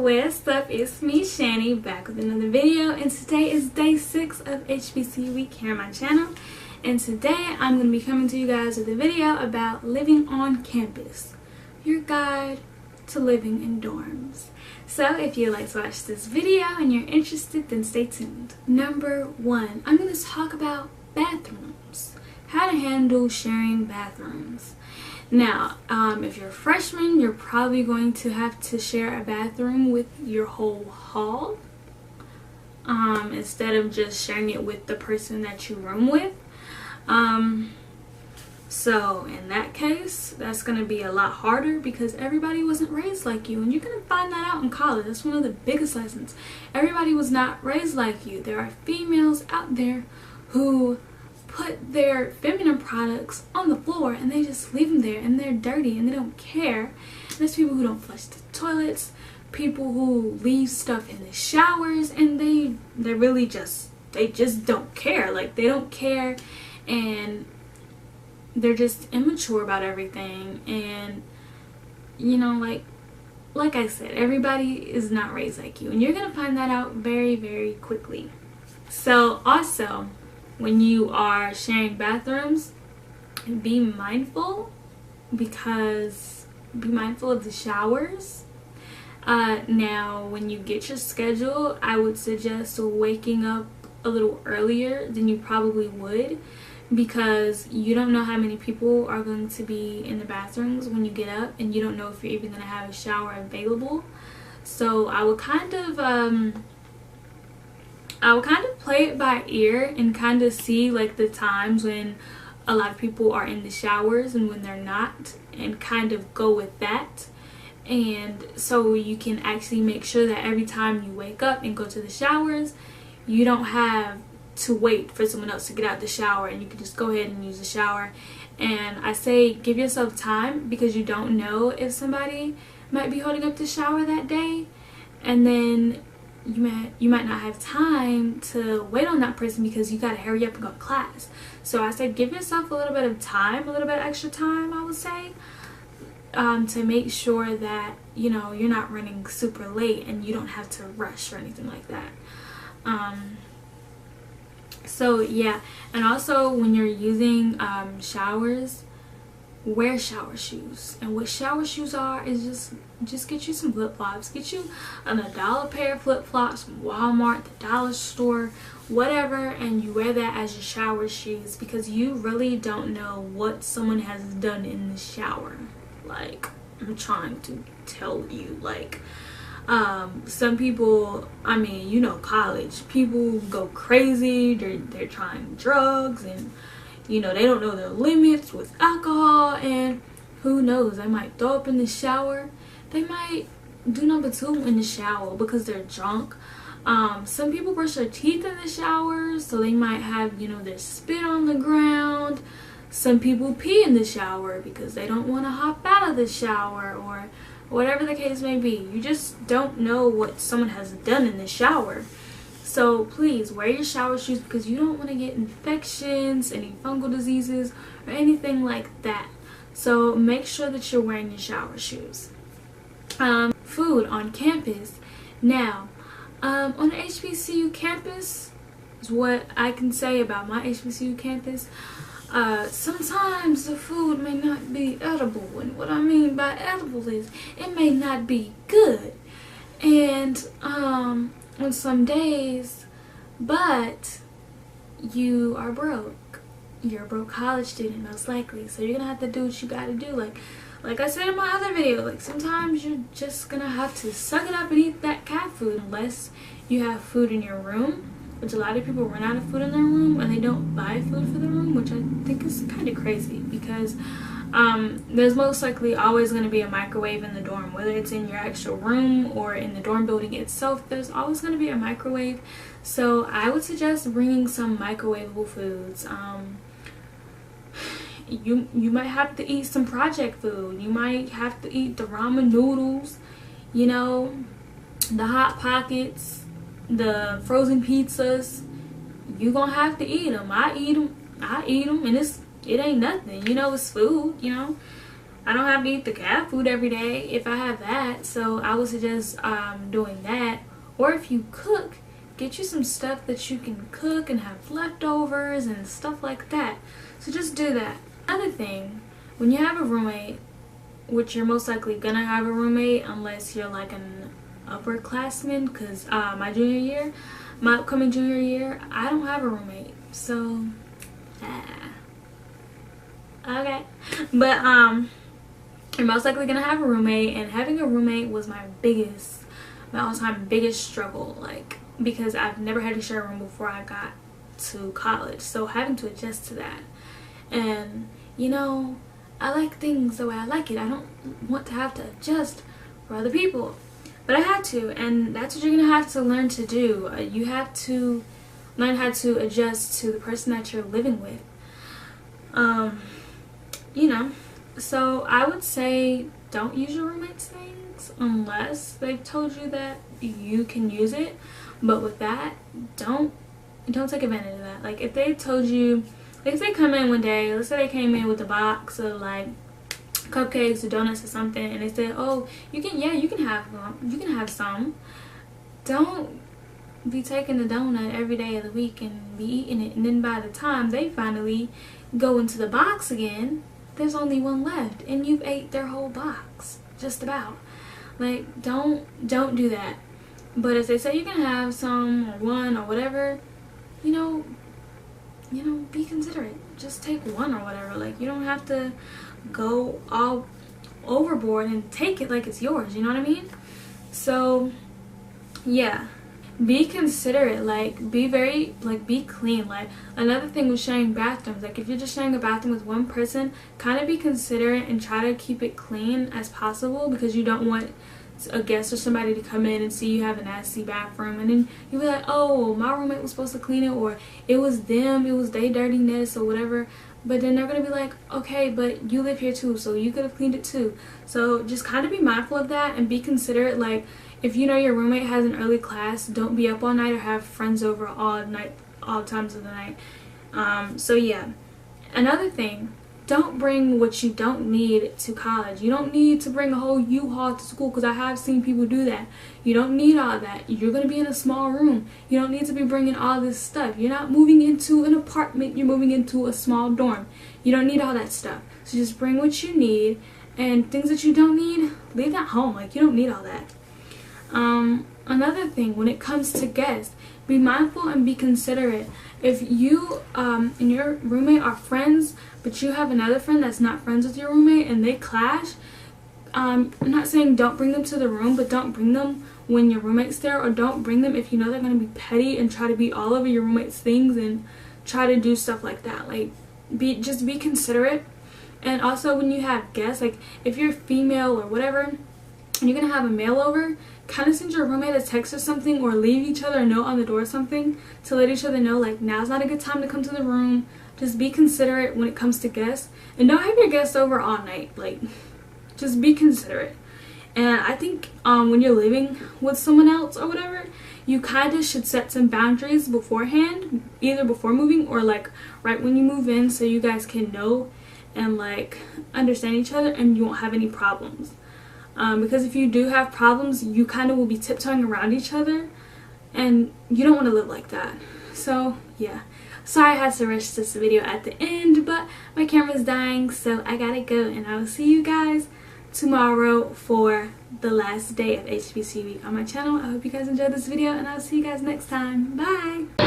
What's up? It's me, Shani, back with another video, and today is day 6 of HBCU week here on my channel. And today I'm going to be coming to you guys with a video about living on campus, your guide to living in dorms. So if you'd like to watch this video and you're interested, then stay tuned. Number 1, I'm going to talk about bathrooms, how to handle sharing bathrooms. Now, if you're a freshman, you're probably going to have to share a bathroom with your whole hall instead of just sharing it with the person that you room with. So in that case, that's going to be a lot harder because everybody wasn't raised like you, and you're going to find that out in college. That's one of the biggest lessons. Everybody was not raised like you. There are females out there who put their feminine products on the floor and they just leave them there, and they're dirty and they don't care. There's people who don't flush the toilets, people who leave stuff in the showers, and they really just don't care. Like, they don't care, and they're just immature about everything. And you know, like I said, everybody is not raised like you, and you're gonna find that out very, very quickly. So also, when you are sharing bathrooms, be mindful of the showers. Now, when you get your schedule, I would suggest waking up a little earlier than you probably would, because you don't know how many people are going to be in the bathrooms when you get up, and you don't know if you're even going to have a shower available. So I would kind of play it by ear and kind of see like the times when a lot of people are in the showers and when they're not, and kind of go with that. And so you can actually make sure that every time you wake up and go to the showers, you don't have to wait for someone else to get out the shower, and you can just go ahead and use the shower. And I say give yourself time, because you don't know if somebody might be holding up the shower that day, and then you might not have time to wait on that person because you gotta hurry up and go to class. So I said give yourself a little bit of time, a little bit of extra time, I would say, to make sure that, you know, you're not running super late and you don't have to rush or anything like that. So yeah, and also when you're using showers, wear shower shoes. And what shower shoes are is just get you some flip-flops. Get you a $1 pair of flip-flops from Walmart, the dollar store, whatever, and you wear that as your shower shoes, because you really don't know what someone has done in the shower. Like, I'm trying to tell you, like, some people, I mean, you know, college people go crazy. They're trying drugs, and you know, they don't know their limits with alcohol, and who knows, they might throw up in the shower. They might do number 2 in the shower because they're drunk. Some people brush their teeth in the shower, so they might have, you know, their spit on the ground. Some people pee in the shower because they don't want to hop out of the shower, or whatever the case may be. You just don't know what someone has done in the shower. So please wear your shower shoes, because you don't want to get infections, any fungal diseases, or anything like that. So make sure that you're wearing your shower shoes. Food on campus. Now, on the HBCU campus, is what I can say about my HBCU campus. Sometimes the food may not be edible, and what I mean by edible is it may not be good, and on some days, but you are broke. You're a broke college student, most likely, so you're gonna have to do what you gotta do. Like I said in my other video, like, sometimes you're just gonna have to suck it up and eat that cat food, unless you have food in your room, which a lot of people run out of food in their room and they don't buy food for the room, which I think is kind of crazy, because there's most likely always going to be a microwave in the dorm, whether it's in your actual room or in the dorm building itself. There's always going to be a microwave, so I would suggest bringing some microwavable foods. You might have to eat some project food. You might have to eat the ramen noodles, you know, the Hot Pockets, the frozen pizzas. You gonna have to eat them. I eat them, and it ain't nothing, you know, it's food, you know. I don't have to eat the cat food every day if I have that. So I would suggest doing that. Or if you cook, get you some stuff that you can cook and have leftovers and stuff like that. So just do that. Another thing, when you have a roommate, which you're most likely gonna have a roommate unless you're like an upperclassman, because my upcoming junior year, I don't have a roommate. So okay, but you're most likely gonna have a roommate, and having a roommate was my all-time biggest struggle, like, because I've never had to share a room before I got to college, so having to adjust to that. And you know, I like things the way I like it. I don't want to have to adjust for other people, but I had to, and that's what you're gonna have to learn to do. You have to learn how to adjust to the person that you're living with. You know, so I would say don't use your roommate's things unless they've told you that you can use it. But with that, don't take advantage of that. Like, if they told you, like, if they come in one day, let's say they came in with a box of like cupcakes or donuts or something, and they said, oh, you can have some. Don't be taking the donut every day of the week and be eating it, and then by the time they finally go into the box again, there's only one left and you've ate their whole box, just about. Like, don't do that. But if they say you can have some or one or whatever, you know, be considerate. Just take one or whatever. Like, you don't have to go all overboard and take it like it's yours, you know what I mean? So yeah, be considerate. Like, be clean. Like, another thing with sharing bathrooms, like, if you're just sharing a bathroom with one person, kind of be considerate and try to keep it clean as possible, because you don't want a guest or somebody to come in and see you have a nasty bathroom, and then you'll be like, oh, my roommate was supposed to clean it, or it was their dirtiness or whatever. But then they're gonna be like, okay, but you live here too, so you could have cleaned it too. So just kind of be mindful of that and be considerate. Like, if you know your roommate has an early class, don't be up all night or have friends over all times of the night. So yeah. Another thing, don't bring what you don't need to college. You don't need to bring a whole U-Haul to school, because I have seen people do that. You don't need all that. You're going to be in a small room. You don't need to be bringing all this stuff. You're not moving into an apartment. You're moving into a small dorm. You don't need all that stuff. So just bring what you need, and things that you don't need, leave that home. Like, you don't need all that. Another thing, when it comes to guests, be mindful and be considerate. If you and your roommate are friends, but you have another friend that's not friends with your roommate and they clash, I'm not saying don't bring them to the room, but don't bring them when your roommate's there, or don't bring them if you know they're going to be petty and try to be all over your roommate's things and try to do stuff like that. Like, just be considerate. And also, when you have guests, like if you're female or whatever and you're going to have a male over, kind of send your roommate a text or something, or leave each other a note on the door or something to let each other know, like, now's not a good time to come to the room. Just be considerate when it comes to guests, and don't have your guests over all night. Like, just be considerate. And I think when you're living with someone else or whatever, you kind of should set some boundaries beforehand, either before moving or like right when you move in, so you guys can know and like understand each other and you won't have any problems. Because if you do have problems, you kind of will be tiptoeing around each other, and you don't want to live like that. So yeah, sorry I had to rush this video at the end, but my camera's dying, so I gotta go, and I will see you guys tomorrow for the last day of HBCU week on my channel. I hope you guys enjoyed this video, and I'll see you guys next time. Bye!